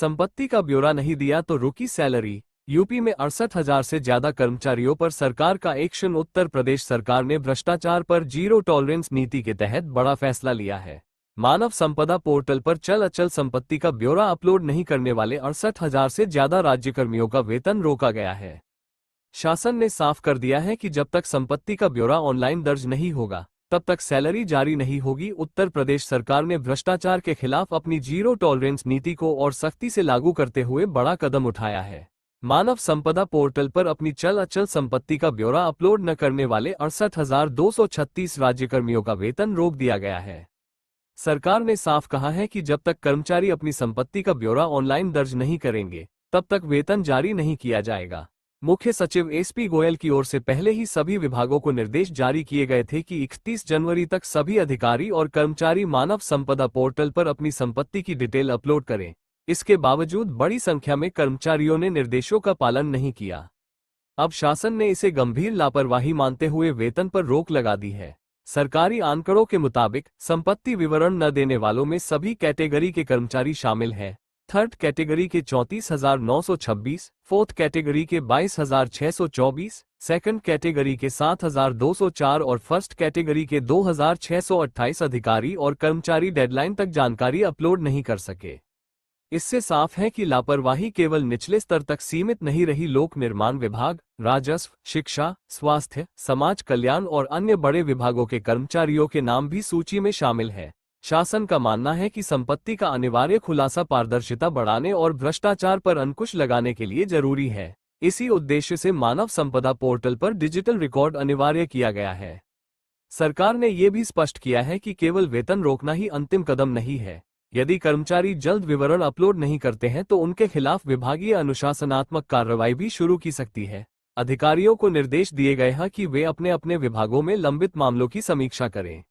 संपत्ति का ब्यौरा नहीं दिया तो रुकी सैलरी। यूपी में 68,000 से ज्यादा कर्मचारियों पर सरकार का एक्शन। उत्तर प्रदेश सरकार ने भ्रष्टाचार पर जीरो टॉलरेंस नीति के तहत बड़ा फैसला लिया है। मानव संपदा पोर्टल पर चल अचल संपत्ति का ब्यौरा अपलोड नहीं करने वाले 68,000 से ज्यादा राज्यकर्मियों का वेतन रोका गया है। शासन ने साफ कर दिया है कि जब तक संपत्ति का ब्यौरा ऑनलाइन दर्ज नहीं होगा तब तक सैलरी जारी नहीं होगी। उत्तर प्रदेश सरकार ने भ्रष्टाचार के खिलाफ अपनी जीरो टॉलरेंस नीति को और सख्ती से लागू करते हुए बड़ा कदम उठाया है। मानव संपदा पोर्टल पर अपनी चल अचल संपत्ति का ब्यौरा अपलोड न करने वाले 68,236 राज्यकर्मियों का वेतन रोक दिया गया है। सरकार ने साफ कहा है कि जब तक कर्मचारी अपनी संपत्ति का ब्यौरा ऑनलाइन दर्ज नहीं करेंगे तब तक वेतन जारी नहीं किया जाएगा। मुख्य सचिव एसपी गोयल की ओर से पहले ही सभी विभागों को निर्देश जारी किए गए थे कि 31 जनवरी तक सभी अधिकारी और कर्मचारी मानव संपदा पोर्टल पर अपनी संपत्ति की डिटेल अपलोड करें। इसके बावजूद बड़ी संख्या में कर्मचारियों ने निर्देशों का पालन नहीं किया। अब शासन ने इसे गंभीर लापरवाही मानते हुए वेतन पर रोक लगा दी है। सरकारी आंकड़ों के मुताबिक संपत्ति विवरण न देने वालों में सभी कैटेगरी के कर्मचारी शामिल हैं। थर्ड कैटेगरी के 34,926, फोर्थ कैटेगरी के 22,624, सेकंड कैटेगरी के 7,204 और फर्स्ट कैटेगरी के 2,628 अधिकारी और कर्मचारी डेडलाइन तक जानकारी अपलोड नहीं कर सके। इससे साफ है कि लापरवाही केवल निचले स्तर तक सीमित नहीं रही। लोक निर्माण विभाग, राजस्व, शिक्षा, स्वास्थ्य, समाज कल्याण और अन्य बड़े विभागों के कर्मचारियों के नाम भी सूची में शामिल है। शासन का मानना है कि संपत्ति का अनिवार्य खुलासा पारदर्शिता बढ़ाने और भ्रष्टाचार पर अंकुश लगाने के लिए जरूरी है। इसी उद्देश्य से मानव संपदा पोर्टल पर डिजिटल रिकॉर्ड अनिवार्य किया गया है। सरकार ने ये भी स्पष्ट किया है कि केवल वेतन रोकना ही अंतिम कदम नहीं है। यदि कर्मचारी जल्द विवरण अपलोड नहीं करते हैं तो उनके खिलाफ विभागीय अनुशासनात्मक कार्रवाई भी शुरू की सकती है। अधिकारियों को निर्देश दिए गए हैं कि वे अपने अपने विभागों में लंबित मामलों की समीक्षा करें।